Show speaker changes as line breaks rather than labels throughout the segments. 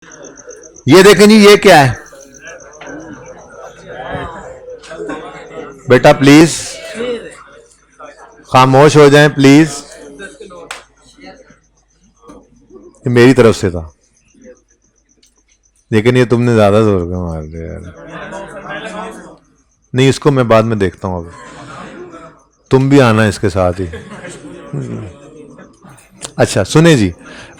ये देखें जी, ये क्या है बेटा, प्लीज खामोश हो जाएं प्लीज। ये मेरी तरफ से था, लेकिन ये तुमने ज्यादा जोर का मार दिया यार। नहीं, इसको मैं बाद में देखता हूं, अब तुम भी आना इसके साथ ही। अच्छा सुने जी,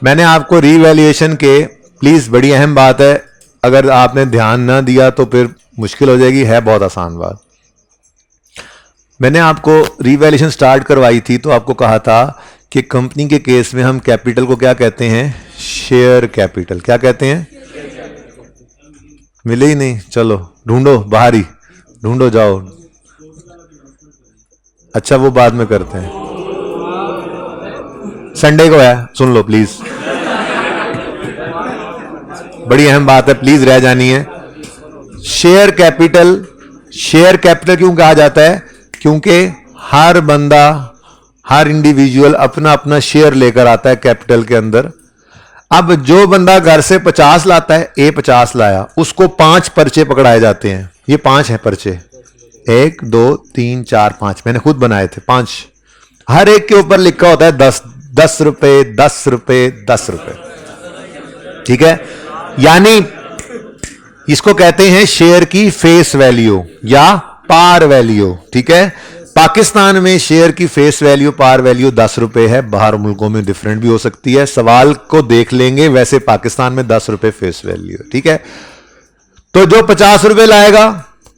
मैंने आपको रीवैल्यूएशन के, प्लीज बड़ी अहम बात है, अगर आपने ध्यान ना दिया तो फिर मुश्किल हो जाएगी, है बहुत आसान बात। मैंने आपको रीवैल्यूएशन स्टार्ट करवाई थी तो आपको कहा था कि कंपनी के केस में हम कैपिटल को क्या कहते हैं, शेयर कैपिटल। क्या कहते हैं? मिले ही नहीं, चलो ढूंढो, बाहर ही ढूंढो, जाओ। अच्छा वो बाद में करते हैं, संडे को है, सुन लो प्लीज, बड़ी अहम बात है, प्लीज रह जानी है। शेयर कैपिटल, शेयर कैपिटल क्यों कहा जाता है? क्योंकि हर बंदा, हर इंडिविजुअल अपना अपना शेयर लेकर आता है कैपिटल के अंदर। अब जो बंदा घर से 50 लाता है, ए 50 लाया, उसको 5 पर्चे पकड़ाए जाते हैं। ये 5 हैं पर्चे, 1 2 3 4 5, मैंने खुद बनाए थे 5। हर एक के ऊपर लिखा होता है 10 रुपए, 10 रुपए, 10 रुपए, ठीक है। यानी इसको कहते हैं शेयर की फेस वैल्यू या पार वैल्यू, ठीक है। पाकिस्तान में शेयर की फेस वैल्यू, पार वैल्यू 10 रुपए है, बाहर मुल्कों में डिफरेंट भी हो सकती है, सवाल को देख लेंगे, वैसे पाकिस्तान में 10 रुपए फेस वैल्यू, ठीक है। तो जो 50 रुपए लाएगा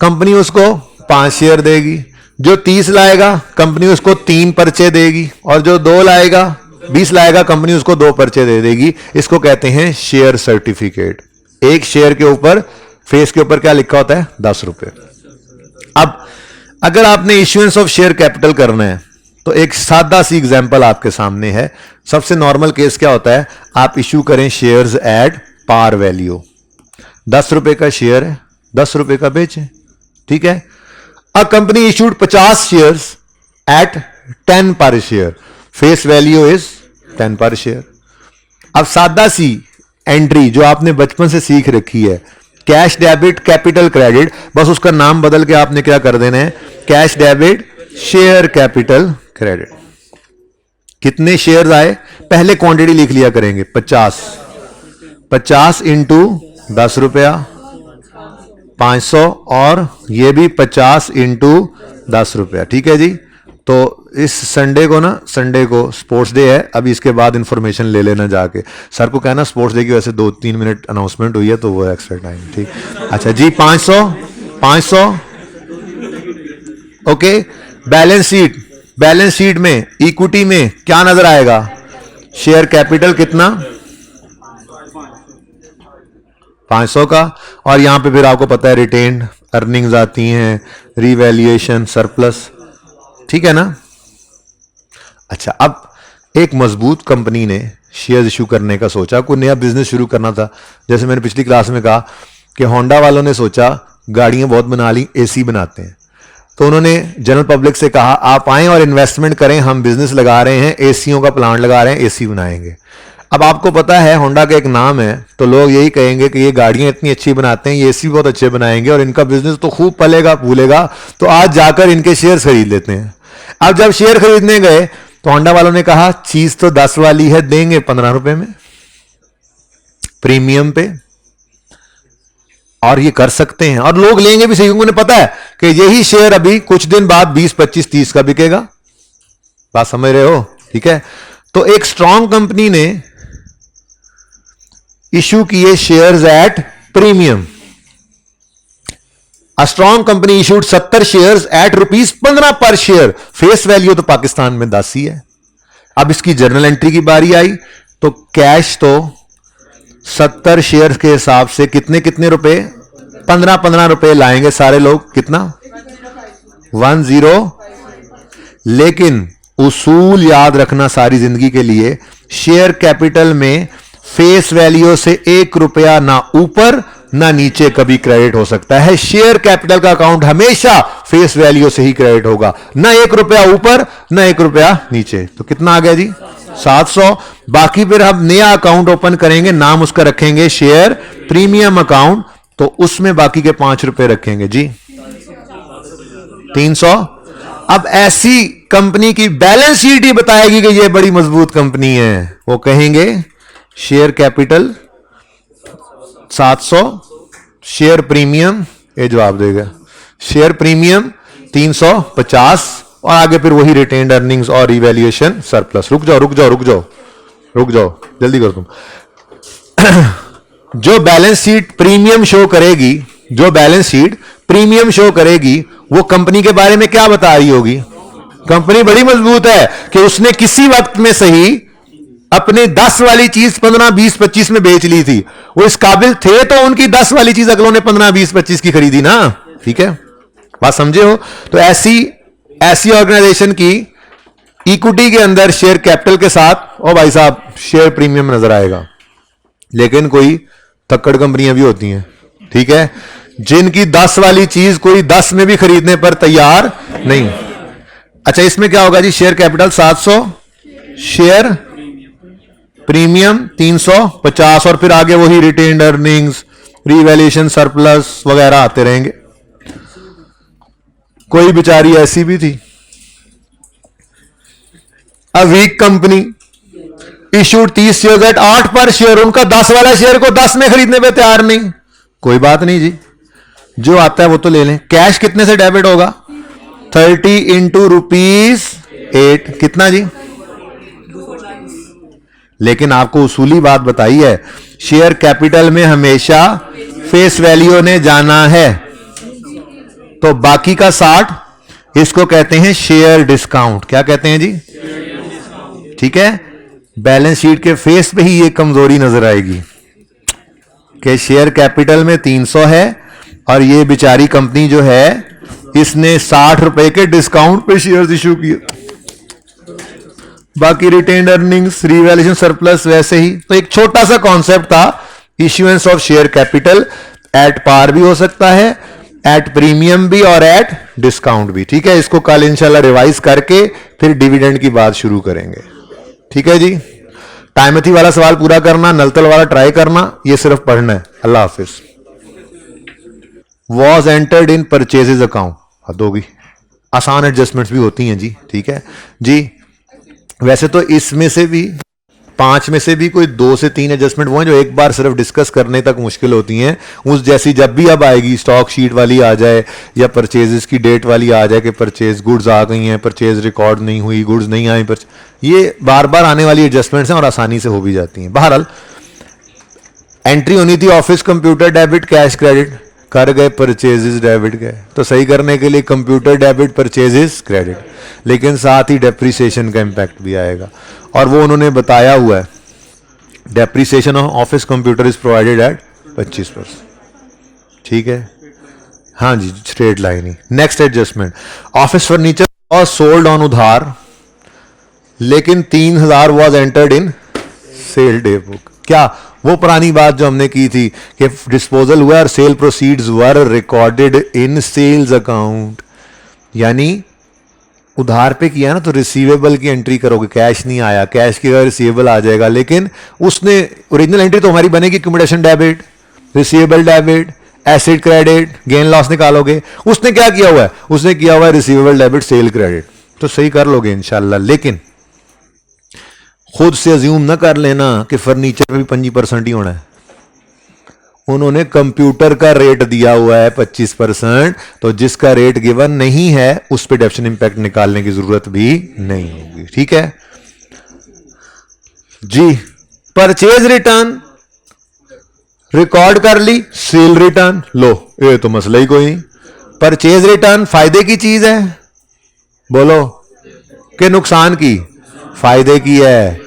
कंपनी उसको 5 शेयर देगी, जो 30 लाएगा कंपनी उसको 3 पर्चे देगी, और जो 2 लाएगा, 20 लाएगा, कंपनी उसको 2 पर्चे दे देगी। इसको कहते हैं शेयर सर्टिफिकेट। एक शेयर के ऊपर, फेस के ऊपर क्या लिखा होता है? 10 रुपए। अब अगर आपने इश्यूएंस ऑफ शेयर कैपिटल करना है तो एक सादा सी एग्जांपल आपके सामने है। सबसे नॉर्मल केस क्या होता है, आप इश्यू करें शेयर्स एट पार वैल्यू, 10 रुपए का शेयर है, 10 रुपए का बेचें, ठीक है। A company issued 50 shares at 10 पर शेयर, फेस वैल्यू इज 10 पर शेयर। अब सादा सी एंट्री जो आपने बचपन से सीख रखी है, कैश डेबिट कैपिटल क्रेडिट, बस उसका नाम बदल के आपने क्या कर देना है, cash debit share capital credit. कितने शेयर्स आए, पहले क्वांटिटी लिख लिया करेंगे, 50, 50 इंटू 10 रुपया 500, और ये भी 50 इंटू 10 रुपया, ठीक है जी। तो इस संडे को ना, संडे को स्पोर्ट्स डे है, अभी इसके बाद इंफॉर्मेशन ले लेना जाके, सर को कहना स्पोर्ट्स डे की वैसे 2-3 मिनट अनाउंसमेंट हुई है तो वो एक्स्ट्रा टाइम, ठीक। अच्छा जी, 500 okay. Balance sheet, balance sheet में इक्विटी में क्या नजर आएगा, शेयर कैपिटल कितना, 500 का, और यहां पे फिर आपको पता है रिटेन्ड अर्निंग्स आती हैं, रीवैल्यूएशन, सरप्लस, ठीक है ना। अच्छा, अब एक मजबूत कंपनी ने शेयर इशू करने का सोचा, कोई नया बिजनेस शुरू करना था। जैसे मैंने पिछली क्लास में कहा कि होंडा वालों ने सोचा गाड़ियां बहुत बना ली, एसी बनाते हैं, तो उन्होंने जनरल पब्लिक से कहा आप आएं और इन्वेस्टमेंट करें, हम बिजनेस लगा रहे हैं, एसीओ का प्लांट लगा रहे हैं, एसी बनाएंगे। अब आपको पता है होंडा का एक नाम है, तो लोग यही कहेंगे कि ये गाड़ियां इतनी अच्छी बनाते हैं, ये एसी बहुत अच्छे बनाएंगे और इनका बिजनेस तो खूब पलेगा फूलेगा, तो आज जाकर इनके शेयर खरीद लेते हैं। अब जब शेयर खरीदने गए तो होंडा वालों ने कहा चीज तो 10 वाली है, देंगे 15 रुपए में प्रीमियम पे, और ये कर सकते हैं, और लोग लेंगे भी सही, क्योंकि उन्हें पता है कि यही शेयर अभी कुछ दिन बाद 20, 25, 30 का बिकेगा। बात समझ रहे हो, ठीक है। तो एक स्ट्रांग कंपनी ने इश्यू किए shares at premium. A strong company issued 70 shares at ₹15 पर शेयर, फेस वैल्यू तो पाकिस्तान में 10 ही है। अब इसकी जर्नल एंट्री की बारी आई तो कैश तो 70 शेयर के हिसाब से कितने कितने रुपए, 15 रुपए लाएंगे सारे लोग, कितना 10, लेकिन उसूल याद रखना सारी जिंदगी के लिए, शेयर कैपिटल में फेस वैल्यू से 1 रुपया ना ऊपर ना नीचे कभी क्रेडिट हो सकता है। शेयर कैपिटल का अकाउंट हमेशा फेस वैल्यू से ही क्रेडिट होगा, ना 1 रुपया ऊपर ना 1 रुपया नीचे। तो कितना आ गया जी, 700। बाकी फिर हम नया अकाउंट ओपन करेंगे, नाम उसका रखेंगे शेयर प्रीमियम अकाउंट, तो उसमें बाकी के 5 रुपए रखेंगे जी 300। अब ऐसी कंपनी की बैलेंस शीट ही बताएगी कि ये बड़ी मजबूत कंपनी है, वो कहेंगे शेयर कैपिटल 700, शेयर प्रीमियम, ये जवाब देगा शेयर प्रीमियम 350, और आगे फिर वही रिटेन्ड अर्निंग्स और रिवैल्यूएशन सरप्लस। रुक जाओ रुक जाओ रुक जाओ रुक जाओ, जल्दी करो तुम। जो बैलेंस शीट प्रीमियम शो करेगी, जो बैलेंस शीट प्रीमियम शो करेगी, वो कंपनी के बारे में क्या बता रही होगी? कंपनी बड़ी मजबूत है कि उसने किसी वक्त में सही अपने 10 वाली चीज 15, 20, 25 में बेच ली थी। वो इस काबिल थे तो उनकी 10 वाली चीज अगलों ने 15, 20, 25 की खरीदी ना। ठीक है, बात समझे हो? तो ऐसी ऑर्गेनाइजेशन की इक्विटी के अंदर शेयर कैपिटल के साथ ओ भाई साहब शेयर प्रीमियम नजर आएगा। लेकिन कोई तक्कड़ कंपनियां भी होती हैं, ठीक है, जिनकी 10 वाली चीज कोई 10 में भी खरीदने पर तैयार नहीं। अच्छा, इसमें क्या होगा जी? शेयर कैपिटल 700, शेयर प्रीमियम 350, और फिर आगे वही रिटेन्ड अर्निंग्स, रिवैल्यूएशन सरप्लस वगैरह आते रहेंगे। कोई बेचारी ऐसी भी थी, a weak company, issued 30 share at 8 per share, उनका 10 वाला शेयर को 10 में खरीदने पे तैयार नहीं। कोई बात नहीं जी, जो आता है वो तो ले लें। कैश कितने से डेबिट होगा? 30 इंटू ₹8, कितना जी? लेकिन आपको उसूली बात बताई है, शेयर कैपिटल में हमेशा फेस वैल्यू ने जाना है, तो बाकी का 60, इसको कहते हैं शेयर डिस्काउंट। क्या कहते हैं जी? ठीक है, बैलेंस शीट के फेस पे ही ये कमजोरी नजर आएगी कि शेयर कैपिटल में 300 है और ये बेचारी कंपनी जो है इसने 60 रुपए के डिस्काउंट पे शेयर्स इशू किए, बाकी रिटेन्ड अर्निंग्स, रिवैल्यूएशन सरप्लस वैसे ही। तो एक छोटा सा कॉन्सेप्ट था, issuance of share capital at par भी हो सकता है, एट प्रीमियम भी और एट डिस्काउंट भी। ठीक है, इसको कल इंशाल्लाह रिवाइज करके फिर डिविडेंड की बात शुरू करेंगे। ठीक है जी, टाइमथी वाला सवाल पूरा करना, नलतल वाला ट्राई करना, ये सिर्फ पढ़ना है। अल्लाह हाफिज। Was entered in purchases account, हद होगी, आसान एडजस्टमेंट्स भी होती हैं जी। ठीक है जी, वैसे तो इसमें से भी 5 में से भी कोई 2 से 3 एडजस्टमेंट वो हैं जो एक बार सिर्फ डिस्कस करने तक मुश्किल होती हैं। उस जैसी जब भी अब आएगी, स्टॉक शीट वाली आ जाए या परचेजेस की डेट वाली आ जाए कि परचेज गुड्स आ गई हैं, परचेज रिकॉर्ड नहीं हुई, गुड्स नहीं आई, ये बार बार आने वाली एडजस्टमेंट्स हैं और आसानी से हो भी जाती हैं। बहरहाल एंट्री होनी थी office computer debit cash credit, कर गए परचेजेस डेबिट गए, तो सही करने के लिए कंप्यूटर डेबिट परचेजेस क्रेडिट, लेकिन साथ ही डेप्रीसिएशन का इंपैक्ट भी आएगा और वो उन्होंने बताया हुआ है, depreciation of office computer is provided at 25%। ठीक है, हाँ जी, स्ट्रेट लाइन ही। Next adjustment, office furniture was sold on उधार, लेकिन 3000 was entered in sale day book. क्या वो पुरानी बात जो हमने की थी कि डिस्पोजल हुआ और sale proceeds were recorded in sales account, यानी उधार पे किया ना तो रिसीवेबल की एंट्री करोगे, कैश नहीं आया, कैश की जगह रिसीवेबल आ जाएगा, लेकिन उसने ओरिजिनल एंट्री तो हमारी बनेगी accumulation debit, receivable debit, asset credit, gain loss निकालोगे। उसने क्या किया हुआ है? उसने किया हुआ है रिसीवेबल डेबिट सेल क्रेडिट, तो सही कर लोगे इंशाल्लाह। लेकिन खुद से अज्यूम ना कर लेना कि फर्नीचर में भी 25% ही होना है। उन्होंने कंप्यूटर का रेट दिया हुआ है 25%, तो जिसका रेट गिवन नहीं है उस पर डेप्शन इंपैक्ट निकालने की जरूरत भी नहीं होगी। ठीक है जी, परचेज रिटर्न रिकॉर्ड कर ली, सेल रिटर्न लो, ये तो मसला ही कोई नहीं। परचेज रिटर्न फायदे की चीज है, बोलो, कि नुकसान की? फायदे की है।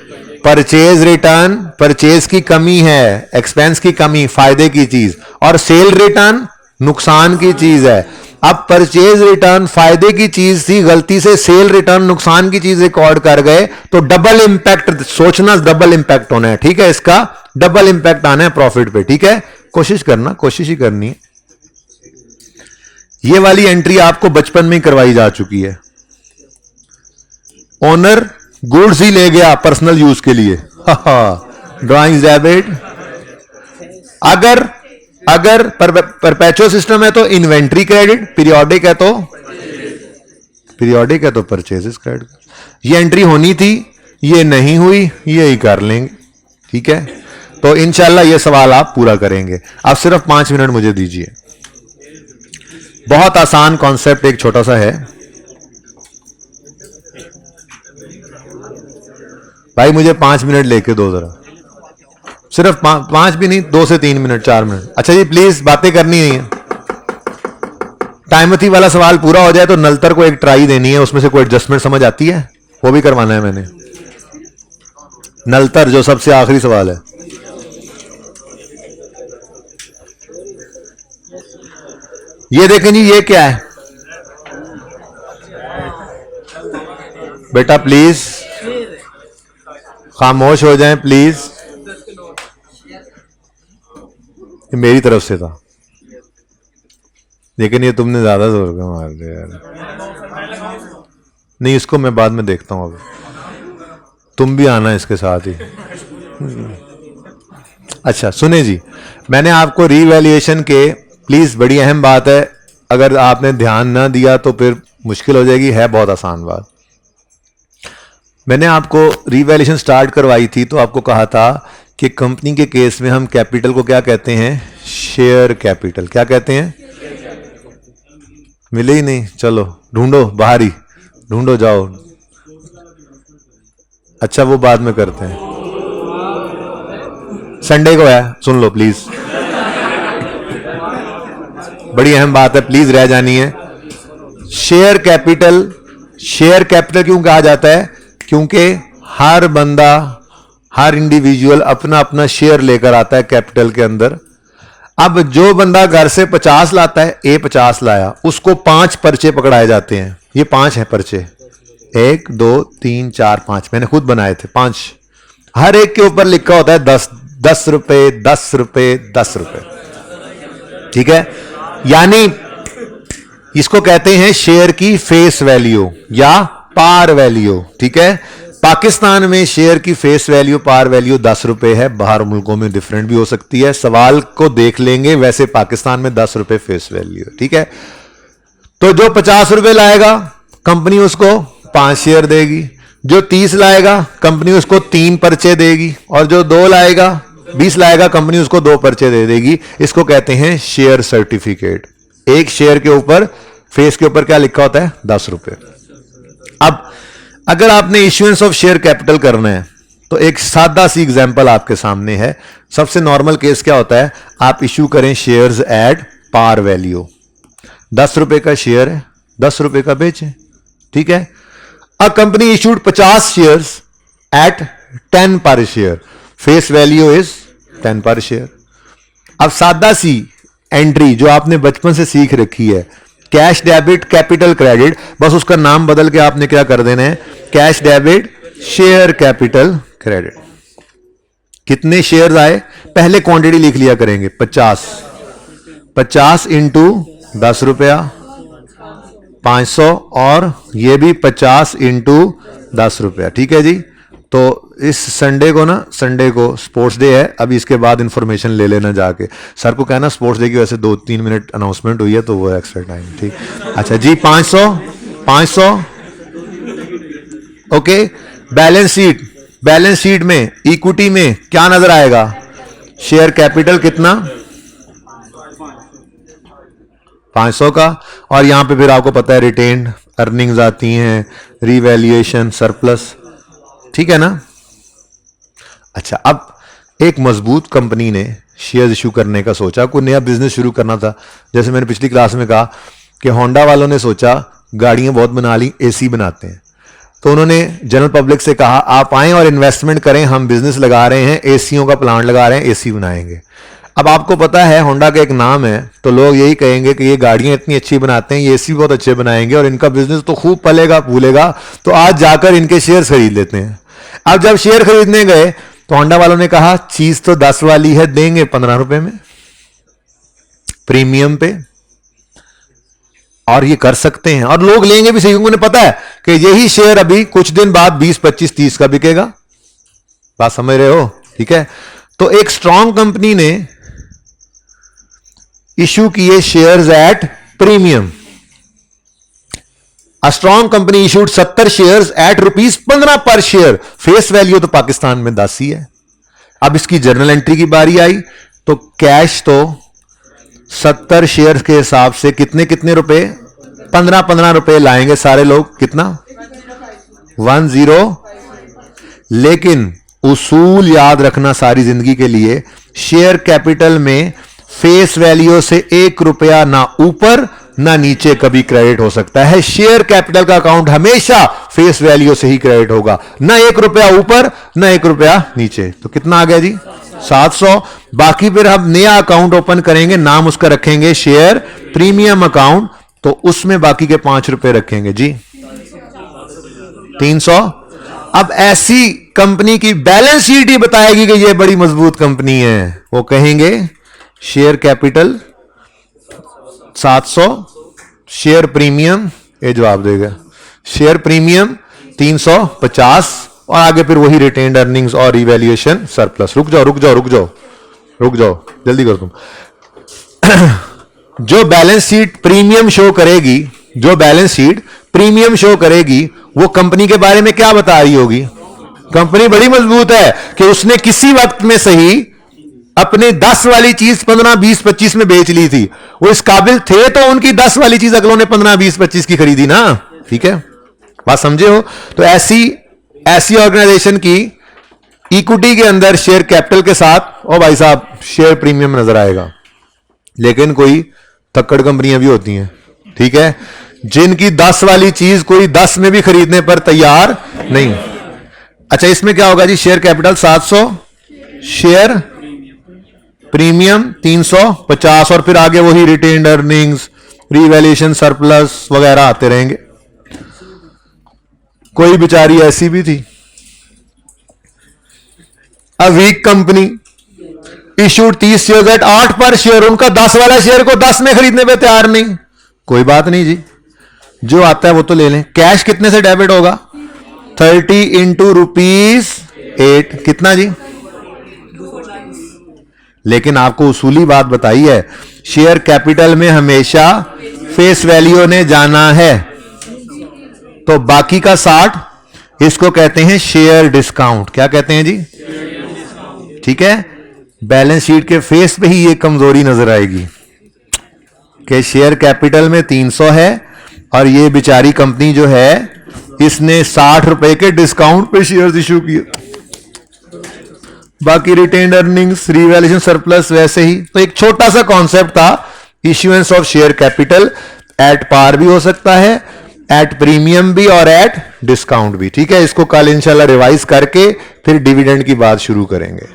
परचेज रिटर्न परचेज की कमी है, एक्सपेंस की कमी, फायदे की चीज, और सेल रिटर्न नुकसान की चीज है। अब परचेज रिटर्न फायदे की चीज थी, गलती से सेल रिटर्न नुकसान की चीज रिकॉर्ड कर गए, तो डबल इंपैक्ट, सोचना डबल इंपैक्ट होना है। ठीक है, इसका डबल इंपैक्ट आना है प्रॉफिट पे। ठीक है, कोशिश करना, कोशिश ही करनी है। ये वाली एंट्री आपको बचपन में करवाई जा चुकी है। ओनर गुड्स ही ले गया पर्सनल यूज के लिए, ड्राइंग डेबिट। अगर अगर परपेचुअल सिस्टम है तो इन्वेंट्री क्रेडिट, पीरियोडिक है तो परचेजेस क्रेडिट। ये एंट्री होनी थी, ये नहीं हुई, ये ही कर लेंगे, ठीक है। तो इंशाल्लाह ये सवाल आप पूरा करेंगे। आप सिर्फ 5 मिनट मुझे दीजिए। बहुत आसान कॉन्सेप्ट एक छोटा सा है भाई, मुझे 5 मिनट लेके दो जरा, सिर्फ 5 भी नहीं, 2 से 3 मिनट, 4 मिनट। अच्छा जी प्लीज, बातें करनी नहीं है। टाइमथी वाला सवाल पूरा हो जाए तो नलतर को एक ट्राई देनी है, उसमें से कोई एडजस्टमेंट समझ आती है वो भी करवाना है मैंने। नलतर जो सबसे आखिरी सवाल है, ये देखें जी, ये क्या है बेटा, प्लीज खामोश हो जाएं प्लीज। ये मेरी तरफ से था, लेकिन ये तुमने ज्यादा जोर का मार दिया यार। नहीं, इसको मैं बाद में देखता हूं, अभी तुम भी आना इसके साथ ही। अच्छा सुने जी, मैंने आपको रीवैल्यूएशन के, प्लीज बड़ी अहम बात है, अगर आपने ध्यान ना दिया तो फिर मुश्किल हो जाएगी, है बहुत आसान बात। मैंने आपको रीवैल्यूएशन स्टार्ट करवाई थी तो आपको कहा था कि कंपनी के केस में हम कैपिटल को क्या कहते हैं, शेयर कैपिटल। क्या कहते हैं? मिले ही नहीं, चलो ढूंढो, बाहर ही ढूंढो, जाओ। अच्छा वो बाद में करते हैं, संडे को है, सुन लो प्लीज, बड़ी अहम बात है, प्लीज रह जानी है। शेयर कैपिटल, शेयर कैपिटल क्यों कहा जाता है? क्योंकि हर बंदा, हर इंडिविजुअल अपना अपना शेयर लेकर आता है कैपिटल के अंदर। अब जो बंदा घर से 50 लाता है, ए 50 लाया, उसको 5 पर्चे पकड़ाए जाते हैं। ये 5 हैं पर्चे, 1 2 3 4 5, मैंने खुद बनाए थे 5। हर एक के ऊपर लिखा होता है 10 रुपए, 10 रुपए, 10 रुपए, ठीक है। यानी इसको कहते हैं शेयर की फेस वैल्यू या पार वैल्यू, ठीक है। पाकिस्तान में शेयर की फेस वैल्यू, पार वैल्यू 10 रुपए है, बाहर मुल्कों में डिफरेंट भी हो सकती है, सवाल को देख लेंगे। वैसे पाकिस्तान में 10 रुपए फेस वैल्यू है, ठीक है। तो जो 50 रुपए लाएगा कंपनी उसको 5 शेयर देगी, जो 30 लाएगा कंपनी उसको 3 पर्चे देगी, और जो 2 लाएगा, 20 लाएगा, कंपनी उसको 2 पर्चे दे देगी। इसको कहते हैं शेयर सर्टिफिकेट। एक शेयर के ऊपर, फेस के ऊपर क्या लिखा होता है? 10 रुपए। अब अगर आपने इश्यूएंस ऑफ शेयर कैपिटल करना है तो एक सादा सी एग्जांपल आपके सामने है। सबसे नॉर्मल केस क्या होता है? आप इश्यू करें शेयर्स एट पार वैल्यू, 10 रुपए का शेयर है, 10 रुपए का बेचें, ठीक है। A company issued 50 shares at 10 पर शेयर, फेस वैल्यू इज 10 पर शेयर। अब सादा सी एंट्री जो आपने बचपन से सीख रखी है, कैश डेबिट कैपिटल क्रेडिट, बस उसका नाम बदल के आपने क्या कर देना है? Cash debit share capital credit. कितने शेयर आए? पहले क्वांटिटी लिख लिया करेंगे, 50 इंटू 10 रुपया 500, और ये भी 50 इंटू 10 रुपया, ठीक है जी। तो इस संडे को ना, संडे को स्पोर्ट्स डे है, अभी इसके बाद इंफॉर्मेशन ले लेना जाके। सर को कहना स्पोर्ट्स डे की वैसे 2-3 मिनट अनाउंसमेंट हुई है तो वो एक्स्ट्रा टाइम, ठीक। अच्छा जी, 500 okay. Balance sheet, balance sheet में इक्विटी में क्या नजर आएगा? शेयर कैपिटल कितना? 500 का, और यहां पे फिर आपको पता है रिटेन्ड अर्निंग्स आती हैं, रीवैल्यूएशन, सरप्लस, ठीक है ना। अच्छा, अब एक मजबूत कंपनी ने शेयर इशू करने का सोचा, कोई नया बिजनेस शुरू करना था। जैसे मैंने पिछली क्लास में कहा कि होंडा वालों ने सोचा गाड़ियां बहुत बना ली, एसी बनाते हैं, तो उन्होंने जनरल पब्लिक से कहा आप आएं और इन्वेस्टमेंट करें, हम बिजनेस लगा रहे हैं, एसीओ का प्लांट लगा रहे हैं, एसी बनाएंगे। अब आपको पता है होंडा का एक नाम है, तो लोग यही कहेंगे कि ये गाड़ियां इतनी अच्छी बनाते हैं, ये एसी बहुत अच्छे बनाएंगे और इनका बिजनेस तो खूब पलेगा फूलेगा, तो आज जाकर इनके शेयर खरीद लेते हैं। अब जब शेयर खरीदने गए तो होंडा वालों ने कहा चीज तो 10 वाली है, देंगे 15 रुपए में प्रीमियम पे। और ये कर सकते हैं, और लोग लेंगे भी सही, क्योंकि उन्हें पता है कि यही शेयर अभी कुछ दिन बाद 20, 25, 30 का बिकेगा। बात समझ रहे हो? ठीक है। तो एक स्ट्रॉन्ग कंपनी ने इशू किए shares at premium. A strong company issued 70 shares at ₹15 पर शेयर। फेस वैल्यू तो पाकिस्तान में 10 ही है। अब इसकी जर्नल एंट्री की बारी आई तो कैश तो 70 शेयर्स के हिसाब से कितने कितने रुपए, 15 रुपए लाएंगे सारे लोग। कितना? 10। लेकिन उसूल याद रखना सारी जिंदगी के लिए, शेयर कैपिटल में फेस वैल्यू से 1 रुपया ना ऊपर ना नीचे कभी क्रेडिट हो सकता है। शेयर कैपिटल का अकाउंट हमेशा फेस वैल्यू से ही क्रेडिट होगा, ना 1 रुपया ऊपर ना 1 रुपया नीचे। तो कितना आ गया जी? 700। बाकी फिर हम नया अकाउंट ओपन करेंगे, नाम उसका रखेंगे शेयर प्रीमियम अकाउंट, तो उसमें बाकी के 5 रुपए रखेंगे जी, 300। अब ऐसी कंपनी की बैलेंस शीट ही बताएगी कि यह बड़ी मजबूत कंपनी है। वो कहेंगे शेयर कैपिटल 700, शेयर प्रीमियम, ये जवाब देगा शेयर प्रीमियम 350, और आगे फिर वही रिटेन्ड अर्निंग्स और रिवैल्यूएशन सरप्लस। रुक जाओ, जल्दी करो तुम। जो बैलेंस शीट प्रीमियम शो करेगी, जो बैलेंस शीट प्रीमियम शो करेगी, वो कंपनी के बारे में क्या बता रही होगी? कंपनी बड़ी मजबूत है कि उसने किसी वक्त में सही अपने 10 वाली चीज 15, 20, 25 में बेच ली थी। वो इस काबिल थे तो उनकी 10 वाली चीज अगलों ने 15, 20, 25 की खरीदी ना। ठीक है, बात समझे हो? तो ऐसी ऑर्गेनाइजेशन की इक्विटी के अंदर शेयर कैपिटल के साथ ओ भाई साहब शेयर प्रीमियम नजर आएगा। लेकिन कोई थक्कड़ कंपनियां भी होती हैं, ठीक है, जिनकी 10 वाली चीज कोई 10 में भी खरीदने पर तैयार नहीं। अच्छा, इसमें क्या होगा जी? शेयर कैपिटल 700, शेयर प्रीमियम 350, और फिर आगे वही रिटेन्ड अर्निंग्स, रिवैल्यूएशन सरप्लस वगैरह आते रहेंगे। कोई बेचारी ऐसी भी थी, a weak company issued 30 share at 8 per share. उनका 10 वाला शेयर को 10 में खरीदने पे तैयार नहीं। कोई बात नहीं जी, जो आता है वो तो ले लें। कैश कितने से डेबिट होगा? 30 इंटू ₹8। कितना जी? लेकिन आपको उसूली बात बताई है, शेयर कैपिटल में हमेशा फेस वैल्यू ने जाना है, तो बाकी का 60, इसको कहते हैं शेयर डिस्काउंट। क्या कहते हैं जी? ठीक है, बैलेंस शीट के फेस पे ही ये कमजोरी नजर आएगी कि शेयर कैपिटल में 300 है और ये बेचारी कंपनी जो है इसने 60 रुपए के डिस्काउंट पे शेयर्स इशू किए। बाकी रिटेन्ड अर्निंग्स, रिवैल्यूएशन सरप्लस वैसे ही। तो एक छोटा सा कॉन्सेप्ट था, issuance of share capital at par भी हो सकता है, एट प्रीमियम भी और एट डिस्काउंट भी। ठीक है, इसको कल इंशाल्लाह रिवाइज करके फिर डिविडेंड की बात शुरू करेंगे।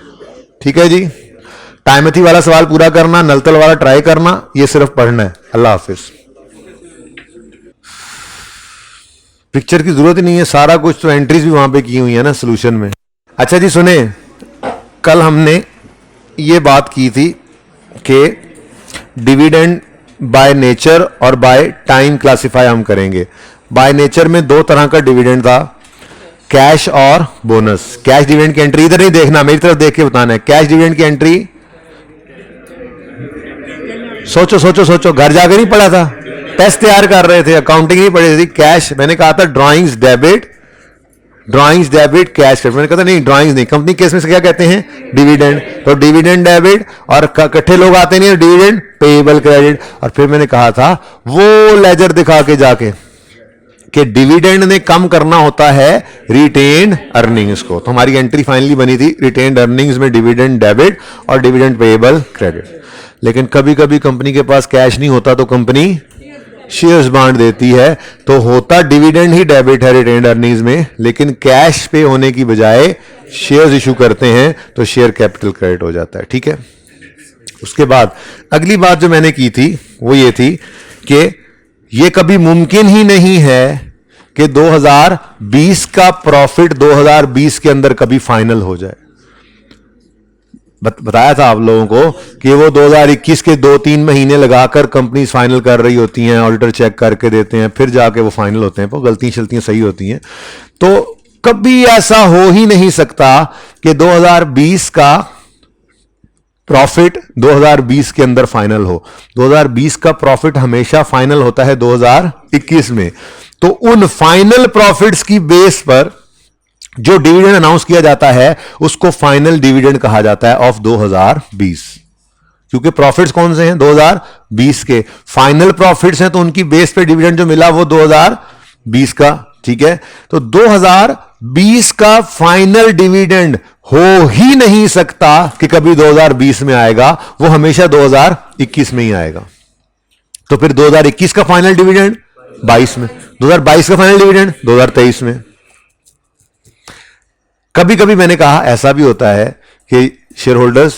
ठीक है जी, टाइमथी वाला सवाल पूरा करना, नलतल वाला ट्राई करना, ये सिर्फ पढ़ना है। अल्लाह हाफिज। पिक्चर की जरूरत ही नहीं है, सारा कुछ तो एंट्रीज भी वहां पे की हुई है ना सोल्यूशन में। अच्छा जी सुने, कल हमने ये बात की थी कि डिविडेंड बाय नेचर और बाय टाइम क्लासिफाई हम करेंगे। बाय नेचर में 2 तरह का डिविडेंड था, कैश और बोनस। कैश डिविडेंड की एंट्री इधर नहीं देखना, मेरी तरफ देख के बताना है। कैश डिविडेंड की एंट्री सोचो, घर जाकर नहीं पढ़ा था, टेस्ट तैयार कर रहे थे, अकाउंटिंग नहीं पढ़ी थी। कैश मैंने कहा था ड्राइंग्स डेबिट कैश। मैंने कहा था नहीं, ड्राइंग्स नहीं, कंपनी केस में से क्या कहते हैं? डिविडेंड। तो डिविडेंड डेबिट, और इकट्ठे लोग आते नहीं, डिविडेंड पेएबल क्रेडिट। और फिर मैंने कहा था वो लेजर दिखा के जाके कि डिविडेंड ने कम करना होता है रिटेन्ड अर्निंग्स को। तो हमारी एंट्री फाइनली बनी थी रिटेन्ड अर्निंग्स में डिविडेंड डेबिट और डिविडेंड पेएबल क्रेडिट। लेकिन कभी कभी कंपनी के पास कैश नहीं होता तो कंपनी शेयर्स बांट देती है, तो होता डिविडेंड ही डेबिट है रिटेन्ड अर्निंग्स में, लेकिन कैश पे होने की बजाय शेयर्स इशू करते हैं तो शेयर कैपिटल क्रेडिट हो जाता है। ठीक है, उसके बाद अगली बात जो मैंने की थी वो ये थी कि ये कभी मुमकिन ही नहीं है कि 2020 का प्रॉफिट 2020 के अंदर कभी फाइनल हो जाए। बताया था आप लोगों को कि वो 2021 के 2-3 महीने लगाकर कंपनी फाइनल कर रही होती हैं, ऑडिटर चेक करके देते हैं, फिर जाके वो फाइनल होते हैं, वो गलतियां शलतियां सही होती हैं। तो कभी ऐसा हो ही नहीं सकता कि 2020 का प्रॉफिट 2020 के अंदर फाइनल हो। 2020 का प्रॉफिट हमेशा फाइनल होता है 2021 में। तो उन फाइनल प्रॉफिट्स की बेस पर जो डिविडेंड अनाउंस किया जाता है उसको फाइनल डिविडेंड कहा जाता है ऑफ 2020, क्योंकि प्रॉफिट्स कौन से हैं 2020 के, फाइनल प्रॉफिट्स हैं, तो उनकी बेस पे डिविडेंड जो मिला वो 2020 का। ठीक है, तो 2020 का फाइनल डिविडेंड हो ही नहीं सकता कि कभी 2020 में आएगा, वो हमेशा 2021 में ही आएगा। तो फिर 2021 का फाइनल डिविडेंड 22 में, 2022 का फाइनल डिविडेंड 2023 में। कभी कभी मैंने कहा ऐसा भी होता है कि share holders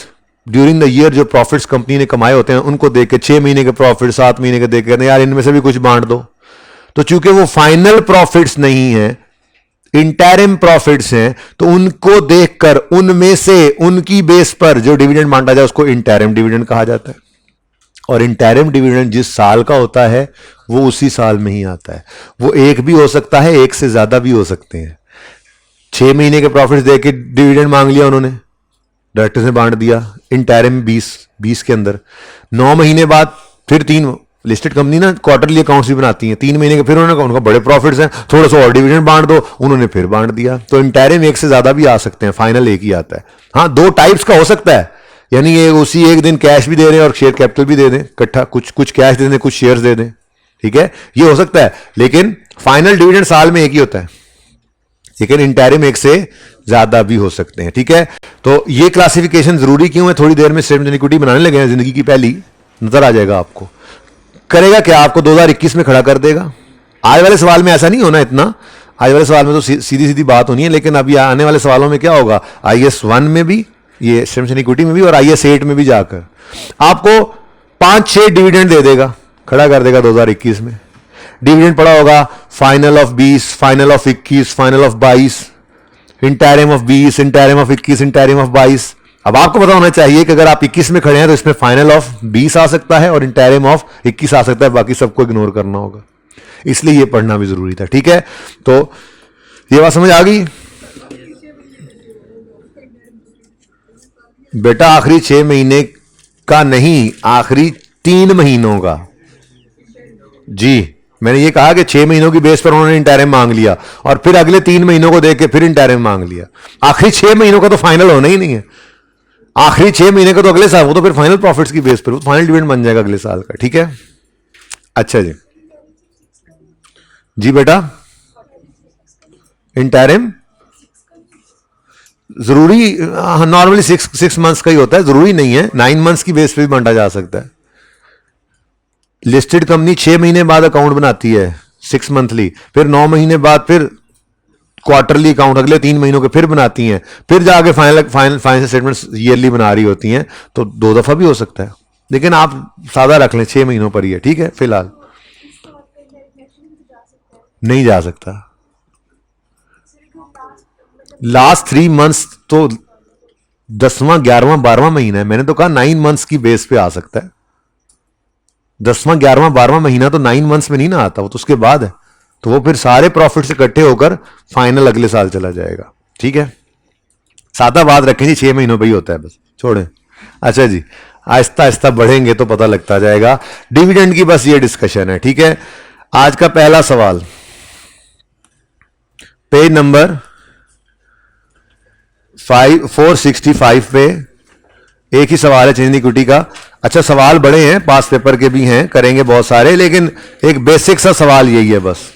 during the year जो प्रॉफिट्स कंपनी ने कमाए होते हैं उनको देख के 6 महीने के प्रॉफिट, 7 महीने के देख के यार इनमें से भी कुछ बांट दो। तो चूंकि वो फाइनल प्रॉफिट्स नहीं है, इंटरिम प्रॉफिट्स हैं, तो उनको देखकर उनमें से उनकी बेस पर जो डिविडेंड बांटा जाए उसको इंटरिम डिविडेंड कहा जाता है। और इंटरिम डिविडेंड जिस साल का होता है वो उसी साल में ही आता है। वो एक भी हो सकता है, एक से ज्यादा भी हो सकते हैं। 6 महीने के प्रॉफिट्स देके डिविडेंड मांग लिया उन्होंने, डायरेक्टर्स ने बांट दिया इंटरिम 20 के अंदर। 9 महीने बाद फिर 3 लिस्टेड कंपनी ना क्वार्टरली अकाउंट्स भी बनाती हैं, 3 महीने के फिर उन्होंने उनका बड़े प्रॉफिट्स हैं, थोड़ा सा और डिविडेंड बांट दो, उन्होंने फिर बांट दिया। तो इंटरिम एक से ज्यादा भी आ सकते हैं, फाइनल एक ही आता है। हाँ, 2 टाइप्स का हो सकता है, यानी ये उसी एक दिन कैश भी दे रहे हैं और शेयर कैपिटल भी दे दें इकट्ठा, कुछ कैश दे दें, कुछ शेयर्स दे दें। ठीक है, ये हो सकता है, लेकिन फाइनल डिविडेंड साल में एक ही होता है, लेकिन इंटरिम एक से ज्यादा भी हो सकते हैं। ठीक है, तो ये क्लासिफिकेशन जरूरी क्यों है, थोड़ी देर में स्टेटमेंट इक्विटी बनाने लगे हैं, जिंदगी की पहली नजर आ जाएगा आपको। करेगा क्या, आपको 2021 में खड़ा कर देगा। आज वाले सवाल में ऐसा नहीं होना इतना, आज वाले सवाल में तो सीधी सीधी बात होनी है, लेकिन अभी आने वाले सवालों में क्या होगा, IAS 1 में भी, ये स्टेटमेंट इक्विटी में भी, और IAS 8 में भी जाकर आपको 5-6 डिविडेंड दे देगा, खड़ा कर देगा 2021 में। डिविडेंड पड़ा होगा final of 20, final of 21, final of 22, interim of 20, interim of 21, interim of 22। अब आपको पता होना चाहिए कि अगर आप 21 में खड़े हैं तो इसमें फाइनल ऑफ 20 आ सकता है और इंटरिम ऑफ 21 आ सकता है, बाकी सबको इग्नोर करना होगा, इसलिए यह पढ़ना भी जरूरी था। ठीक है, तो ये बात समझ आ गई बेटा। आखिरी 6 महीने का नहीं, आखिरी 3 महीनों का। जी, मैंने ये कहा कि 6 महीनों की बेस पर उन्होंने इंटरिम मांग लिया और फिर अगले 3 महीनों को देख के फिर इंटरिम मांग लिया। आखिरी 6 महीनों का तो फाइनल होना ही नहीं है, आखिरी 6 महीने का तो अगले साल, वो तो फिर फाइनल प्रॉफिट्स की बेस पर फाइनल डिविडेंड बन जाएगा अगले साल का। ठीक है, अच्छा जी, जी बेटा, इंटरिम जरूरी नॉर्मली 6 मंथ्स का ही होता है, जरूरी नहीं है, 9 मंथ्स की बेस पे भी बांटा जा सकता है। लिस्टेड कंपनी 6 महीने बाद अकाउंट बनाती है 6 मंथली, फिर 9 महीने बाद फिर क्वार्टरली अकाउंट अगले 3 महीनों के फिर बनाती हैं, फिर जाके फाइनल स्टेटमेंट्स ईयरली बना रही होती हैं, तो 2 दफा भी हो सकता है, लेकिन आप सादा रख लें 6 महीनों पर ही है। ठीक है, फिलहाल नहीं जा सकता। लास्ट 3 मंथ्स तो 10वां 11वां 12वां महीना है, मैंने तो कहा 9 मंथ्स की बेस पे आ सकता है। 10वां 11वां 12वां महीना तो 9 मंथ्स में नहीं ना आता, वो तो उसके बाद है, तो वो फिर सारे प्रॉफिट से इकट्ठे होकर फाइनल अगले साल चला जाएगा। ठीक है, सादा बात रखें जी, 6 महीनों पे ही होता है, बस छोड़ें। अच्छा जी, आहिस्ता आहिस्ता बढ़ेंगे तो पता लगता जाएगा। डिविडेंड की बस ये डिस्कशन है। ठीक है, आज का पहला सवाल पेज नंबर 465 पे एक ही सवाल है चेंज इक्विटी का। अच्छा, सवाल बड़े हैं, पास पेपर के भी हैं, करेंगे बहुत सारे, लेकिन एक बेसिक सा सवाल यही है बस।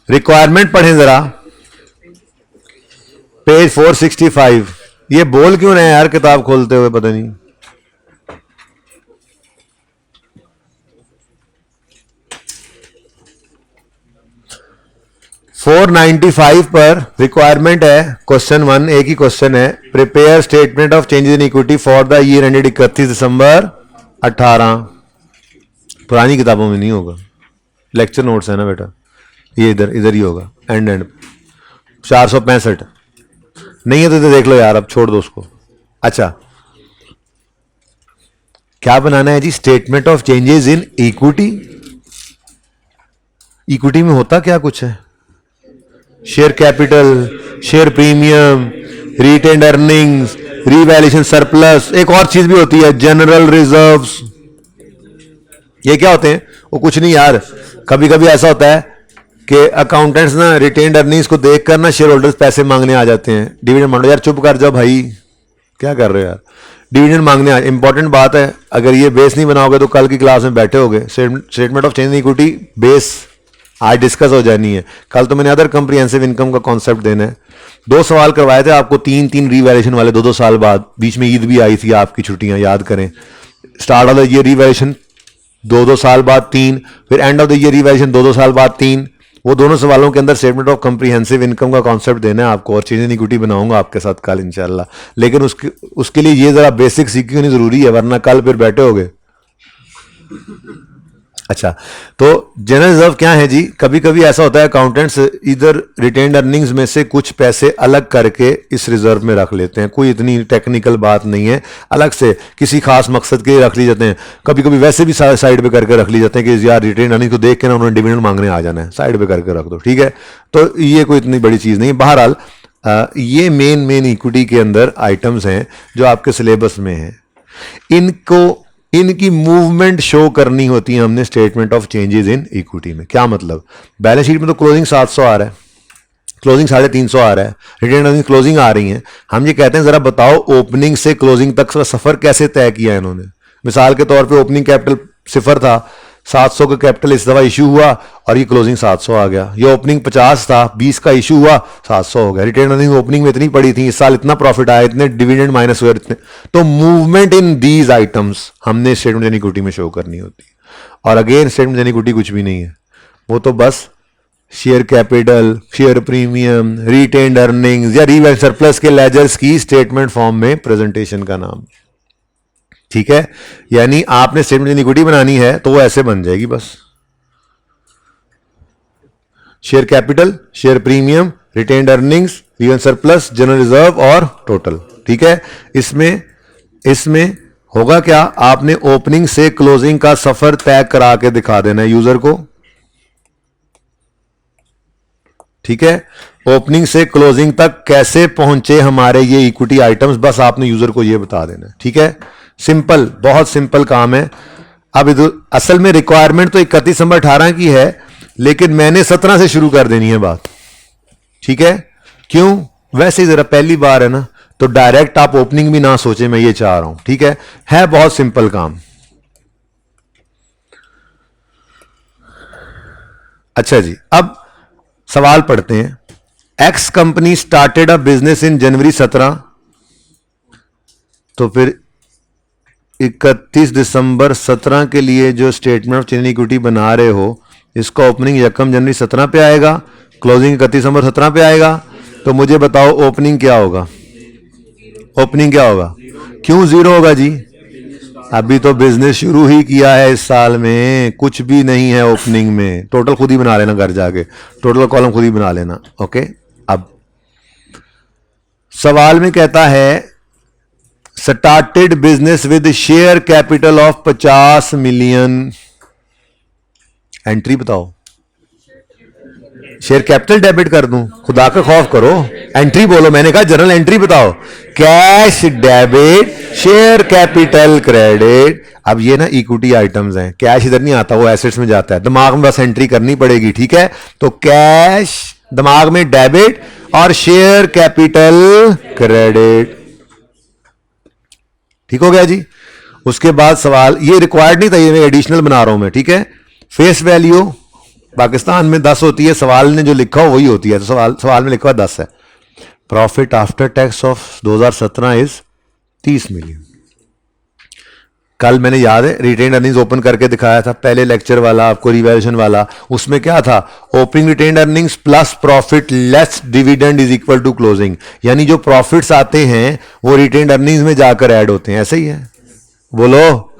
रिक्वायरमेंट पढ़ें जरा, पेज 465। ये बोल क्यों रहे हैं यार किताब खोलते हुए, पता नहीं। फोर 495 पर रिक्वायरमेंट है, क्वेश्चन 1, एक ही क्वेश्चन है, prepare statement of changes in equity for the year ended 31 दिसंबर 18। पुरानी किताबों में नहीं होगा, लेक्चर नोट्स है ना बेटा, ये इधर इधर ही होगा, एंड 465 नहीं है तो इधर देख लो यार, अब छोड़ दो उसको। अच्छा, क्या बनाना है जी? Statement of changes in equity. Equity में होता क्या कुछ है? Share capital, share premium, retained earnings, revaluation surplus, एक और चीज भी होती है जनरल रिजर्व्स। ये क्या होते हैं? वो कुछ नहीं यार, कभी कभी ऐसा होता है कि अकाउंटेंट्स ना रिटेन्ड अर्निंग्स को देखकर ना शेयर होल्डर्स पैसे मांगने आ जाते हैं, डिविडेंड मांगो। यार चुप कर जाओ भाई, क्या कर रहे हो यार, डिविडेंड मांगने। इंपॉर्टेंट बात है, अगर ये बेस नहीं बनाओगे तो कल की क्लास में बैठे होगे। Statement of change in equity base आज डिस्कस हो जानी है, कल तो मैंने अदर कंप्रिहेंसिव इनकम का कॉन्सेप्ट देना है। 2 सवाल करवाए थे आपको, 3 रीवैल्यूएशन वाले 2 साल बाद, बीच में ईद भी आई थी, आपकी छुट्टियां याद करें। Start of the year revaluation 2 साल बाद 3, फिर end of the year revaluation 2 साल बाद 3। वो दोनों सवालों के अंदर स्टेटमेंट ऑफ कंप्रिहेंसिव इनकम का कॉन्सेप्ट देना है आपको, और चेंज इन इक्विटी बनाऊंगा आपके साथ कल इंशाल्लाह। लेकिन उसके लिए ये जरा बेसिक सीखनी होनी जरूरी है, वरना कल फिर बैठे होगे। अच्छा, तो जनरल रिजर्व क्या है जी? कभी कभी ऐसा होता है अकाउंटेंट्स इधर रिटेन्ड अर्निंग्स में से कुछ पैसे अलग करके इस रिजर्व में रख लेते हैं। कोई इतनी टेक्निकल बात नहीं है, अलग से किसी खास मकसद के लिए रख ली जाते हैं। कभी कभी वैसे भी साइड पे करके रख ली जाते हैं कि यार रिटेन्ड अर्निंग को देख के ना उन्होंने डिविडेंड मांगने आ जाना है, साइड पे करके रख दो, ठीक है। तो ये कोई इतनी बड़ी चीज नहीं। बहरहाल ये मेन इक्विटी के अंदर आइटम्स हैं जो आपके सिलेबस में हैं। इनकी मूवमेंट शो करनी होती है हमने statement of changes in equity में। क्या मतलब? बैलेंस शीट में तो क्लोजिंग 700 आ रहा है, क्लोजिंग 350 आ रहा है, रिटेन्ड अर्निंग क्लोजिंग आ रही है। हम ये कहते हैं जरा बताओ ओपनिंग से क्लोजिंग तक का सफर कैसे तय किया है इन्होंने। मिसाल के तौर पे ओपनिंग कैपिटल 0 था, 700 का कैपिटल इस दफा इशू हुआ और ये क्लोजिंग 700 आ गया। ये ओपनिंग 50 था, 20 का इशू हुआ, 700 हो गया। रिटेन्ड अर्निंग ओपनिंग में इतनी पड़ी थी, इस साल इतना प्रॉफिट आया, इतने डिविडेंड माइनस हुए इतने। तो मूवमेंट इन दीज आइटम्स हमने स्टेटमेंट ऑफ इक्विटी में शो करनी होती है। और अगेन स्टेटमेंट ऑफ इक्विटी कुछ भी नहीं है, वो तो बस share capital, share premium, retained earnings या रीवैल्यूएशन सरप्लस के लेजर्स की स्टेटमेंट फॉर्म में प्रेजेंटेशन का नाम, ठीक है। यानी आपने स्टेटमेंट ऑफ इक्विटी बनानी है तो वो ऐसे बन जाएगी बस, share capital, share premium, retained earnings, revaluation surplus, general reserve और टोटल, ठीक है। इसमें होगा क्या? आपने ओपनिंग से क्लोजिंग का सफर तय करा के दिखा देना है यूजर को, ठीक है। ओपनिंग से क्लोजिंग तक कैसे पहुंचे हमारे ये इक्विटी आइटम्स, बस आपने यूजर को ये बता देना है, ठीक है। सिंपल, बहुत सिंपल काम है। अब असल में रिक्वायरमेंट तो 31 दिसंबर 18 की है, लेकिन मैंने 17 से शुरू कर देनी है बात, ठीक है। क्यों? वैसे ही जरा पहली बार है ना, तो डायरेक्ट आप ओपनिंग भी ना सोचे, मैं ये चाह रहा हूं, ठीक है बहुत सिंपल काम। अच्छा जी, अब सवाल पढ़ते हैं। X company started a business in January 17, तो फिर 31 दिसंबर 17 के लिए जो statement of change in equity बना रहे हो, इसका ओपनिंग 1 जनवरी 17 पे आएगा, क्लोजिंग 31 दिसंबर 17 पे आएगा। तो मुझे बताओ ओपनिंग क्या होगा? ओपनिंग क्या होगा? क्यों 0 होगा जी? अभी तो बिजनेस शुरू ही किया है इस साल में, कुछ भी नहीं है ओपनिंग में। टोटल खुद ही बना लेना घर जाके, टोटल कॉलम खुद ही बना लेना, ओके। अब सवाल में कहता है started business with share capital of 50 million, entry बताओ। शेयर कैपिटल डेबिट कर दूं? खुदा का खौफ करो, एंट्री बोलो। मैंने कहा जनरल एंट्री बताओ, cash debit, share capital credit. अब ये ना इक्विटी आइटम्स हैं, कैश इधर नहीं आता, वो एसेट्स में जाता है, दिमाग में बस एंट्री करनी पड़ेगी, ठीक है। तो कैश दिमाग में डेबिट और शेयर कैपिटल क्रेडिट, ठीक हो गया जी। उसके बाद सवाल, ये रिक्वायर्ड नहीं था, ये एडिशनल बना रहा हूं मैं, ठीक है। फेस वैल्यू पाकिस्तान में 10 होती है, सवाल ने जो लिखा हो वही होती है, तो सवाल में लिखा हुआ 10 है। Profit after tax of 2017 is 30 million. कल मैंने याद है रिटेन्ड अर्निंग्स ओपन करके दिखाया था, पहले लेक्चर वाला आपको, रिवैल्यूएशन वाला। उसमें क्या था? Opening retained earnings plus profit less dividend is equal to closing. यानी जो प्रॉफिट्स आते हैं वो रिटेन्ड अर्निंग्स में जाकर ऐड होते हैं, ऐसे ही है, बोलो।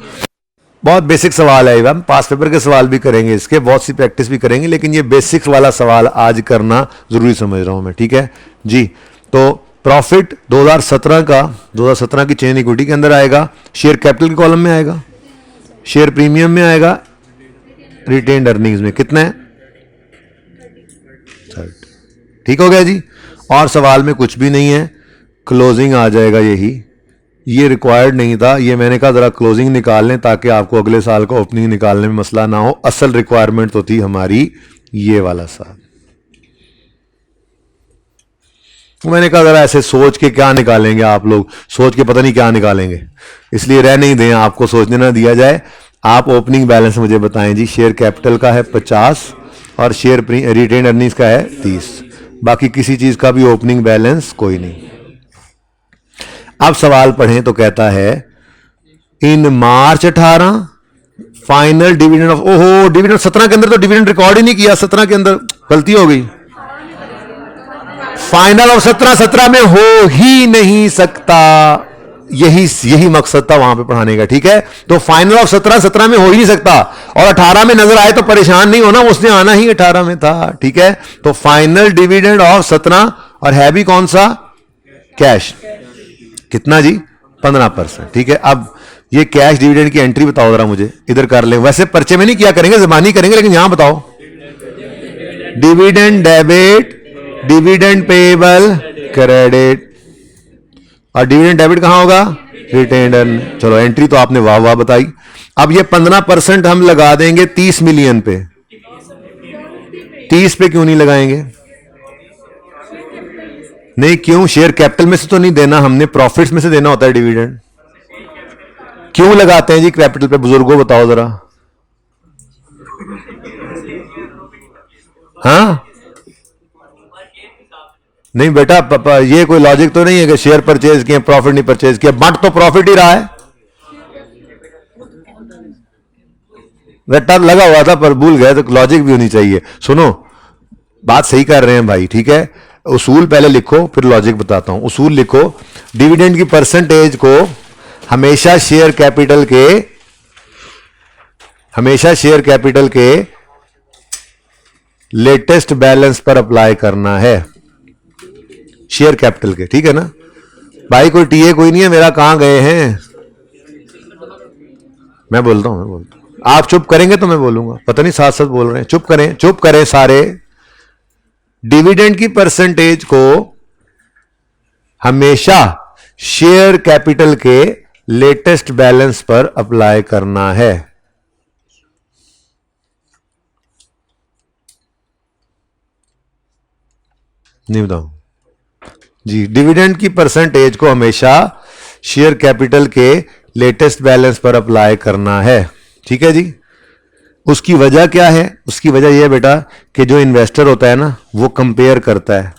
बहुत बेसिक सवाल है, हम पास पेपर के सवाल भी करेंगे, इसके बहुत सी प्रैक्टिस भी करेंगे, लेकिन ये बेसिक्स वाला सवाल आज करना जरूरी समझ रहा हूं मैं, ठीक है जी। तो प्रॉफिट 2017 की चेन इक्विटी के अंदर आएगा, शेयर कैपिटल के कॉलम में आएगा, शेयर प्रीमियम में आएगा, रिटेन्ड अर्निंग्स में कितना है 30। ठीक हो गया जी। और सवाल में कुछ भी नहीं है, क्लोजिंग आ जाएगा यही, ये रिक्वायर्ड नहीं था, ये मैंने कहा जरा क्लोजिंग निकाल लें ताकि आपको अगले साल का ओपनिंग निकालने में मसला ना हो। असल रिक्वायरमेंट तो थी हमारी ये वाला साल। मैंने कहा जरा ऐसे सोच के क्या निकालेंगे आप लोग, सोच के पता नहीं क्या निकालेंगे, इसलिए रह नहीं दें, आपको सोचने ना दिया जाए। आप ओपनिंग बैलेंस मुझे बताएं जी। शेयर कैपिटल का है 50 और शेयर रिटेन अर्निंग्स का है 30, बाकी किसी चीज का भी ओपनिंग बैलेंस कोई नहीं। अब सवाल पढ़ें तो कहता है इन मार्च 18 फाइनल डिविडेंड ऑफ, ओहो डिविडेंड 17 के अंदर तो डिविडेंड रिकॉर्ड ही नहीं किया, 17 के अंदर गलती हो गई। फाइनल ऑफ 17 में हो ही नहीं सकता, यही मकसद था वहां पे पढ़ाने का, ठीक है। तो फाइनल ऑफ 17 में हो ही नहीं सकता, और 18 में नजर आए तो परेशान नहीं होना, उसने आना ही 18 में था, ठीक है। तो फाइनल डिविडेंड ऑफ 17 और है भी कौन सा, कैश, कितना जी 15%, ठीक है। अब ये कैश डिविडेंड की एंट्री बताओ जरा मुझे, इधर कर ले, वैसे पर्चे में नहीं किया करेंगे, जबानी करेंगे, लेकिन यहां बताओ dividend debit, dividend payable credit, और डिविडेंड डेबिट कहां होगा, रिटेन्ड अर्निंग। चलो एंट्री तो आपने वाह वाह बताई। अब ये 15% हम लगा देंगे 30 मिलियन पे, 30 पे क्यों नहीं लगाएंगे, नहीं क्यों, शेयर कैपिटल में से तो नहीं देना हमने, प्रॉफिट्स में से देना होता है डिविडेंड, क्यों लगाते हैं जी कैपिटल पे, बुजुर्गों बताओ जरा। हाँ नहीं बेटा पापा, ये कोई लॉजिक तो नहीं है कि शेयर परचेज किए प्रॉफिट नहीं परचेज किया, बट तो प्रॉफिट ही रहा है, रट्टा लगा हुआ था पर भूल गए, तो लॉजिक भी होनी चाहिए। सुनो बात सही कर रहे हैं भाई, ठीक है। उसूल पहले लिखो फिर लॉजिक बताता हूं। उसूल लिखो, डिविडेंड की परसेंटेज को हमेशा शेयर कैपिटल के लेटेस्ट बैलेंस पर अप्लाई करना है, शेयर कैपिटल के, ठीक है ना भाई। कोई टीए कोई नहीं है मेरा, कहां गए हैं, मैं बोलता हूं, आप चुप करेंगे तो मैं बोलूंगा, पता नहीं साथ साथ बोल रहे हैं, चुप करें सारे। डिविडेंड की परसेंटेज को हमेशा शेयर कैपिटल के लेटेस्ट बैलेंस पर अप्लाई करना है। नहीं बताऊं जी, डिविडेंड की परसेंटेज को हमेशा शेयर कैपिटल के लेटेस्ट बैलेंस पर अप्लाई करना है, ठीक है जी। उसकी वजह क्या है, उसकी वजह यह है बेटा कि जो इन्वेस्टर होता है ना वो कंपेयर करता है,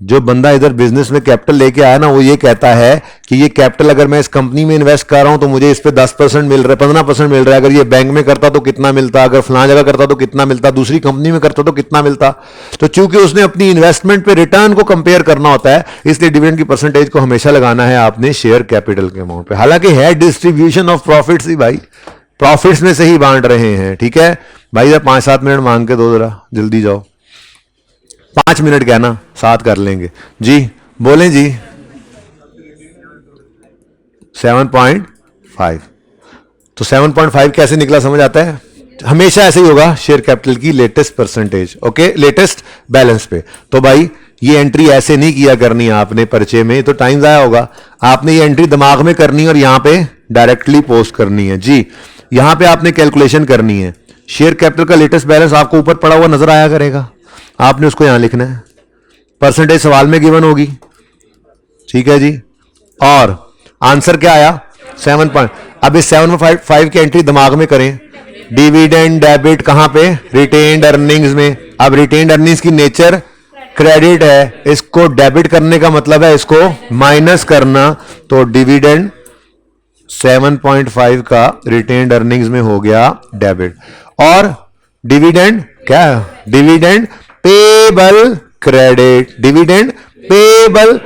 जो बंदा इधर बिजनेस में कैपिटल लेके आया ना वो ये कहता है कि ये कैपिटल अगर मैं इस कंपनी में इन्वेस्ट कर रहा हूं तो मुझे इस पे 10% मिल रहा है, 15% मिल रहा है, अगर ये बैंक में करता तो कितना मिलता, अगर फलां जगह करता तो कितना मिलता, दूसरी कंपनी में करता तो कितना मिलता। तो चूंकि उसने अपनी इन्वेस्टमेंट पे रिटर्न को कंपेयर करना होता है, इसलिए डिविडेंड की परसेंटेज को हमेशा लगाना है आपने शेयर कैपिटल के अमाउंट पे। हालांकि है डिस्ट्रीब्यूशन ऑफ प्रॉफिट्स ही भाई, प्रॉफिट्स में से ही बांट रहे हैं, ठीक है भाई। जरा 5-7 मिनट मांग के दो, जरा जल्दी जाओ, 5 मिनट कहना 7 कर लेंगे जी, बोलें जी। 7.5, तो 7.5 कैसे निकला समझ आता है, हमेशा ऐसे ही होगा शेयर कैपिटल की latest percentage, okay, latest balance पे। तो भाई ये एंट्री ऐसे नहीं किया करनी आपने पर्चे में, तो टाइम जाया होगा, आपने ये एंट्री दिमाग में करनी है और यहां पे डायरेक्टली पोस्ट करनी है जी। यहां पे आपने कैलकुलेशन करनी है, शेयर कैपिटल का लेटेस्ट बैलेंस आपको ऊपर पड़ा हुआ नजर आया करेगा, आपने उसको यहां लिखना है, परसेंटेज सवाल में गिवन होगी, ठीक है जी। और आंसर क्या आया 7. अब इस 7.5 की एंट्री दिमाग में करें, डिविडेंड डेबिट कहां पे, रिटेन्ड अर्निंग्स में। अब रिटेन्ड अर्निंग्स की नेचर क्रेडिट है, इसको डेबिट करने का मतलब है इसको माइनस करना, तो डिविडेंड 7.5 का रिटेन्ड अर्निंग्स में हो गया डेबिट। और डिविडेंड क्या, dividend payable credit, dividend payable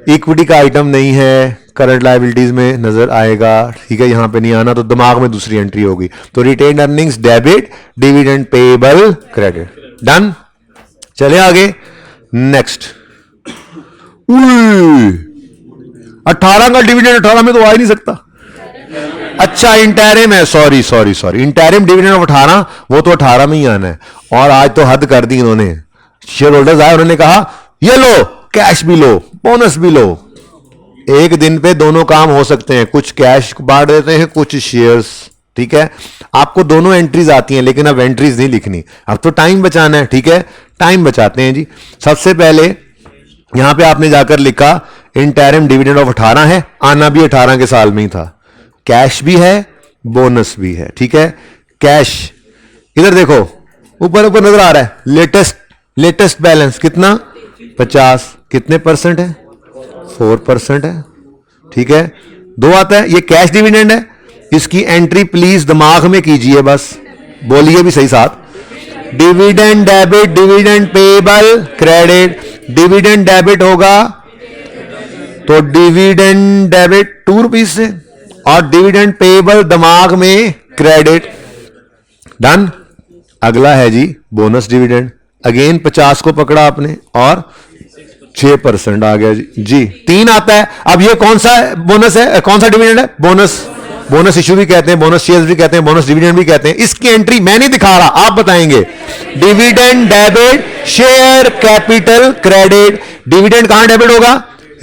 equity का आइटम नहीं है, करंट लायबिलिटीज में नजर आएगा, ठीक है, यहां पे नहीं आना, तो दिमाग में दूसरी एंट्री होगी। तो retain earnings debit, dividend payable credit, done. चले आगे, नेक्स्ट। 18 का डिविडेंड 18 में तो आ ही नहीं सकता। अच्छा इंटरिम है, sorry sorry sorry, interim dividend of 18, वो तो 18 में ही आना है। और आज तो हद कर दी इन्होंने, शेयर होल्डर्स आए, उन्होंने कहा ये लो कैश भी लो बोनस भी लो। एक दिन पे दोनों काम हो सकते हैं, कुछ कैश बांट देते हैं, कुछ शेयर्स, ठीक है। आपको दोनों एंट्रीज आती हैं, लेकिन अब एंट्रीज नहीं लिखनी, अब तो टाइम बचाना है, ठीक है, टाइम बचाते हैं जी। सबसे पहले यहां पे आपने जाकर लिखा इंटरिम डिविडेंड ऑफ 18 है, आना भी 18 के साल में ही था, कैश भी है बोनस भी है, ठीक है। कैश इधर देखो, ऊपर ऊपर नजर आ रहा है, लेटेस्ट बैलेंस कितना 50, कितने परसेंट है 4% है, ठीक है। 2 आता है, ये कैश डिविडेंड है, इसकी एंट्री प्लीज दिमाग में कीजिए, बस बोलिए भी सही साथ। Dividend debit, dividend payable credit, dividend debit होगा तो डिविडेंड डेबिट 2 रुपीज से, और डिविडेंड पेएबल दिमाग में क्रेडिट, डन। अगला है जी बोनस डिविडेंड, अगेन 50 को पकड़ा आपने और 6% आ गया जी 3 आता है। अब ये कौन सा बोनस है, कौन सा डिविडेंड है, बोनस इशू भी कहते हैं, बोनस शेयर्स भी कहते हैं, बोनस डिविडेंड भी कहते हैं। इसकी एंट्री मैं नहीं दिखा रहा, आप बताएंगे। Dividend debit, share capital credit, dividend कहां डेबिट होगा,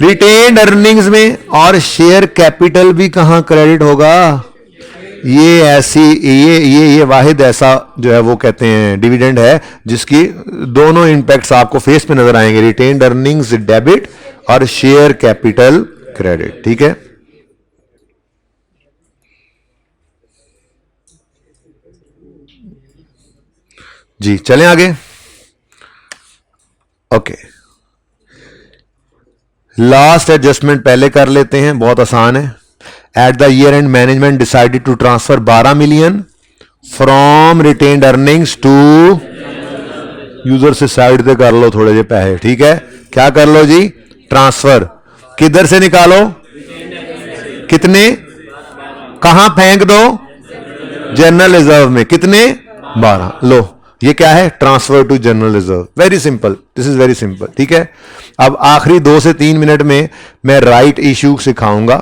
रिटेन्ड अर्निंग्स में, और शेयर कैपिटल भी कहां क्रेडिट होगा। ये ऐसी ये वाहिद ऐसा जो है वो कहते हैं डिविडेंड है जिसकी दोनों इंपैक्ट्स आपको फेस पे नजर आएंगे, रिटेन्ड अर्निंग्स डेबिट और शेयर कैपिटल क्रेडिट, ठीक है। जी चलें आगे, ओके। लास्ट एडजस्टमेंट पहले कर लेते हैं, बहुत आसान है। At the year end management decided to transfer 12 million from retained earnings to, user से साइड पे कर लो थोड़े से पैसे, ठीक है। क्या कर लो जी, ट्रांसफर किधर से निकालो, कितने, कहां फेंक दो, जनरल रिजर्व में, कितने 12, लो ये क्या है, transfer to general reserve. Very simple, this is very simple, ठीक है। अब आखिरी 2 से 3 मिनट में मैं राइट इशू सिखाऊंगा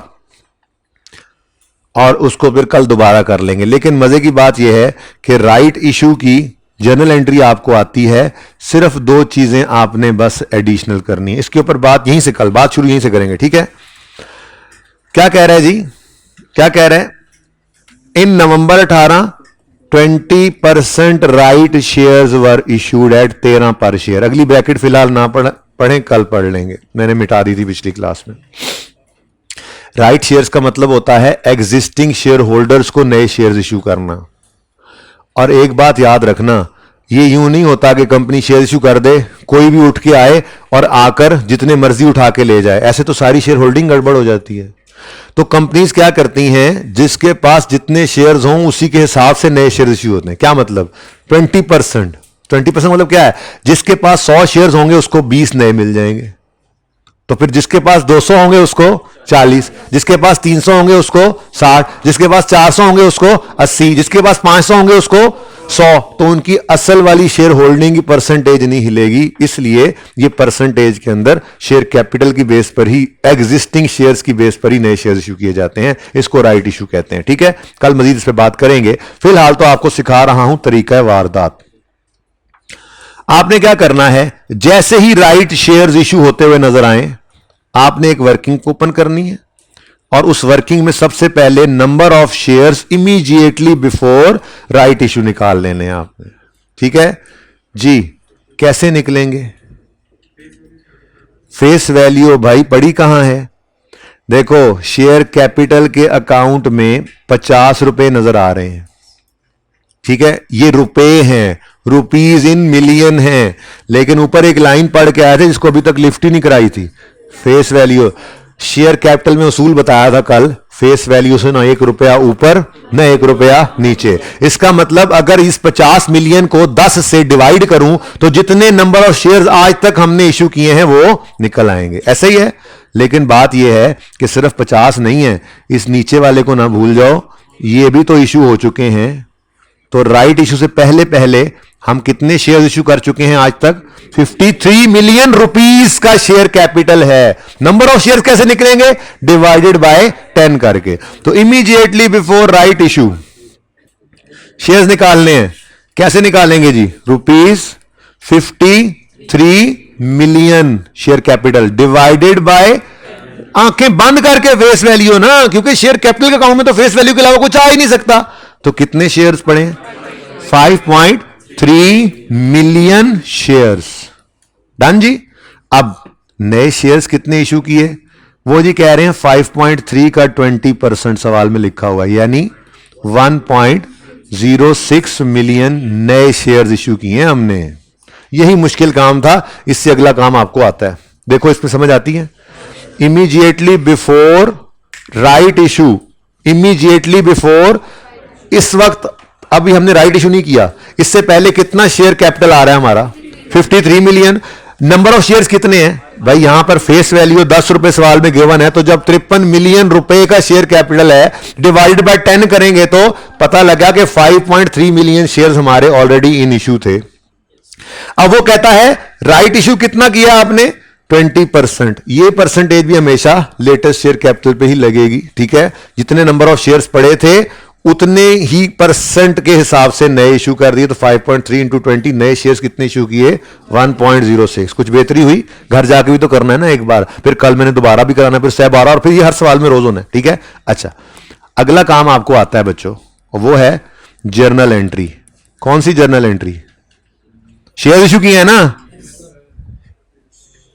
और उसको फिर कल दोबारा कर लेंगे। लेकिन मजे की बात यह है कि राइट इशू की जनरल एंट्री आपको आती है, सिर्फ 2 चीजें आपने बस एडिशनल करनी है। इसके ऊपर बात यहीं से, कल बात शुरू यहीं से करेंगे, ठीक है। क्या कह रहा है जी, क्या कह रहे हैं, इन नवंबर 18 20% right shares were issued at 13 पर शेयर। अगली ब्रैकेट फिलहाल ना पढ़ें, कल पढ़ लेंगे, मैंने मिटा दी थी पिछली क्लास में। राइट शेयर्स का मतलब होता है एग्जिस्टिंग शेयर होल्डर्स को नए शेयर्स इशू करना। और एक बात याद रखना, ये यूं नहीं होता कि कंपनी शेयर इशू कर दे, कोई भी उठ के आए और आकर जितने मर्जी उठा के ले जाए, ऐसे तो सारी शेयर होल्डिंग गड़बड़ हो जाती है। तो कंपनीज क्या करती हैं, जिसके पास जितने शेयर्स हों उसी के हिसाब से नए शेयर इश्यू होते हैं। क्या मतलब, 20% मतलब क्या है, जिसके पास 100 शेयर्स होंगे उसको 20 नए मिल जाएंगे। तो फिर जिसके पास 200 होंगे उसको 40, जिसके पास 300 होंगे उसको 60, जिसके पास 400 होंगे उसको 80, जिसके पास 500 होंगे उसको 100। तो उनकी असल वाली शेयर होल्डिंग की परसेंटेज नहीं हिलेगी, इसलिए ये परसेंटेज के अंदर शेयर कैपिटल की बेस पर ही, एग्जिस्टिंग शेयर्स की बेस पर ही नए शेयर इशू किए जाते हैं। इसको राइट इशू कहते हैं, ठीक है। कल मजीद इस पर बात करेंगे, फिलहाल तो आपको सिखा रहा हूं तरीका वारदात। आपने क्या करना है, जैसे ही राइट शेयर्स इशू होते हुए नजर आए, आपने एक वर्किंग ओपन करनी है और उस वर्किंग में सबसे पहले number of shares immediately before right issue निकाल लेने हैं आपने, ठीक है जी। कैसे निकलेंगे, फेस वैल्यू भाई पड़ी कहां है, देखो शेयर कैपिटल के अकाउंट में 50 रुपए नजर आ रहे हैं, ठीक है। ये रुपए हैं, रुपीज इन मिलियन हैं, लेकिन ऊपर एक लाइन पढ़ के आए थे जिसको अभी तक लिफ्ट ही नहीं कराई थी, फेस वैल्यू। शेयर कैपिटल में उसूल बताया था कल, फेस वैल्यू से ना 1 रुपया ऊपर न 1 रुपया नीचे। इसका मतलब अगर इस 50 मिलियन को 10 से डिवाइड करूं तो जितने नंबर ऑफ शेयर्स आज तक हमने इशू किए हैं वो निकल आएंगे। ऐसे ही है, लेकिन बात यह है कि सिर्फ 50 नहीं है, इस नीचे वाले को ना भूल जाओ, ये भी तो इशू हो चुके हैं। तो राइट इशू से पहले पहले हम कितने शेयर इशू कर चुके हैं आज तक? 53 मिलियन रुपीस का शेयर कैपिटल है। नंबर ऑफ शेयर कैसे निकलेंगे? डिवाइडेड बाय 10 करके। तो immediately before right issue shares निकालने हैं। कैसे निकालेंगे जी? ₹53 million share capital divided by, आंखें बंद करके फेस वैल्यू ना, क्योंकि शेयर कैपिटल के अकाउंट में तो फेस वैल्यू के अलावा कुछ आ ही नहीं सकता। तो कितने शेयर्स पड़े? 5.3 मिलियन शेयर्स। डन जी। अब नए शेयर्स कितने इशू किए? वो जी कह रहे हैं 5.3 का 20% सवाल में लिखा हुआ है, यानी 1.06 मिलियन नए शेयर्स इशू किए हमने। यही मुश्किल काम था, इससे अगला काम आपको आता है। देखो इसमें समझ आती है। Immediately before right issue, immediately before, इस वक्त अभी हमने राइट इशू नहीं किया, इससे पहले कितना शेयर कैपिटल आ रहा है हमारा? 53 मिलियन। नंबर ऑफ शेयर्स कितने हैं भाई? यहां पर फेस वैल्यू 10 रुपए सवाल में गिवन है, तो जब 53 मिलियन रुपए का शेयर कैपिटल है डिवाइडेड बाय 10 करेंगे तो पता लगा कि 5.3 मिलियन शेयर्स हमारे ऑलरेडी इन इशू थे। अब वो कहता है राइट इशू कितना किया आपने? 20%। ये परसेंटेज भी हमेशा लेटेस्ट शेयर कैपिटल पे ही लगेगी, ठीक है? जितने नंबर ऑफ शेयर्स पड़े थे उतने ही परसेंट के हिसाब से नए इशू कर दिए। तो 5.3 इंटू 20, नए शेयर्स कितने इशू किए? 1.06। कुछ बेहतरी हुई? घर जाके भी तो करना है ना एक बार, फिर कल मैंने दोबारा भी कराना, फिर 12 और फिर ये हर सवाल में रोज होना है, ठीक है? अच्छा, अगला काम आपको आता है बच्चों, और वो है जर्नल एंट्री। कौन सी जर्नल एंट्री? शेयर इशू किए हैं ना?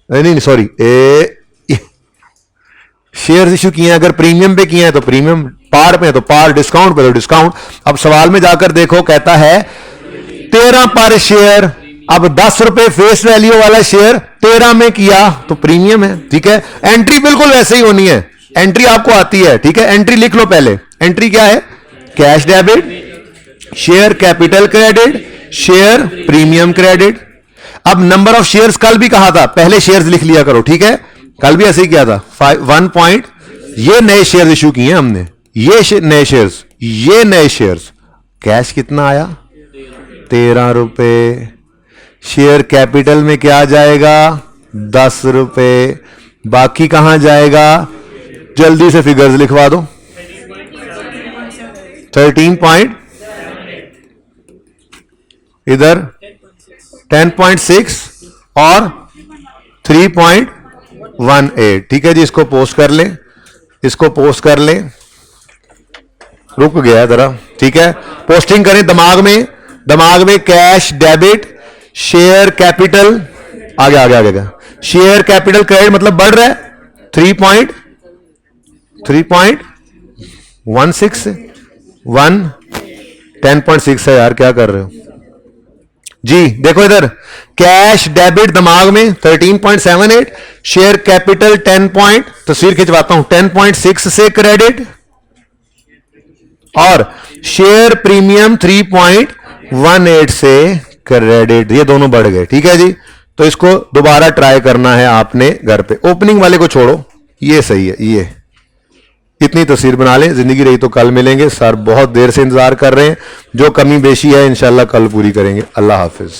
नहीं सॉरी, शेयर्स इशू किए हैं। अगर प्रीमियम पे किए हैं तो प्रीमियम, पार पे है तो पार, डिस्काउंट पे तो डिस्काउंट। अब सवाल में जाकर देखो, कहता है 13 पर शेयर। अब 10 रुपए फेस वैल्यू वाला शेयर 13 में किया तो प्रीमियम है, ठीक है? एंट्री बिल्कुल वैसे ही होनी है, एंट्री आपको आती है, ठीक है? एंट्री लिख लो पहले। एंट्री क्या है? Cash debit, share capital credit, share premium credit. अब नंबर ऑफ शेयर्स कल भी कहा था, पहले शेयर्स लिख लिया करो, ठीक है? कल भी ऐसे ही किया था। 1 पॉइंट, ये नए शेयर इशू किए हमने, ये नए शेयर्स, ये नए शेयर्स। कैश कितना आया? 13 रुपए। शेयर कैपिटल में क्या जाएगा? 10 रुपए। बाकी कहां जाएगा? जल्दी से फिगर्स लिखवा दो। 13 पॉइंट, इधर 10.6 और 3.18, ठीक है जी? इसको पोस्ट कर ले, इसको पोस्ट कर ले। रुक गया जरा, ठीक है? पोस्टिंग करें दिमाग में, दिमाग में कैश डेबिट, शेयर कैपिटल, आगे आगे आगे आगे, शेयर कैपिटल क्रेडिट मतलब बढ़ रहा है। 3.16 10.6 है यार, क्या कर रहे हो जी? देखो इधर, कैश डेबिट दिमाग में 13.78, शेयर कैपिटल 10 तस्वीर खिंचवाता हूं, 10.6 से क्रेडिट, और शेयर प्रीमियम 3.18 से क्रेडिट। ये दोनों बढ़ गए, ठीक है जी? तो इसको दोबारा ट्राई करना है आपने घर पे। ओपनिंग वाले को छोड़ो, ये सही है, ये इतनी तस्वीर बना लें। जिंदगी रही तो कल मिलेंगे। सर बहुत देर से इंतजार कर रहे हैं, जो कमी बेशी है इंशाल्लाह कल पूरी करेंगे। अल्लाह हाफिज।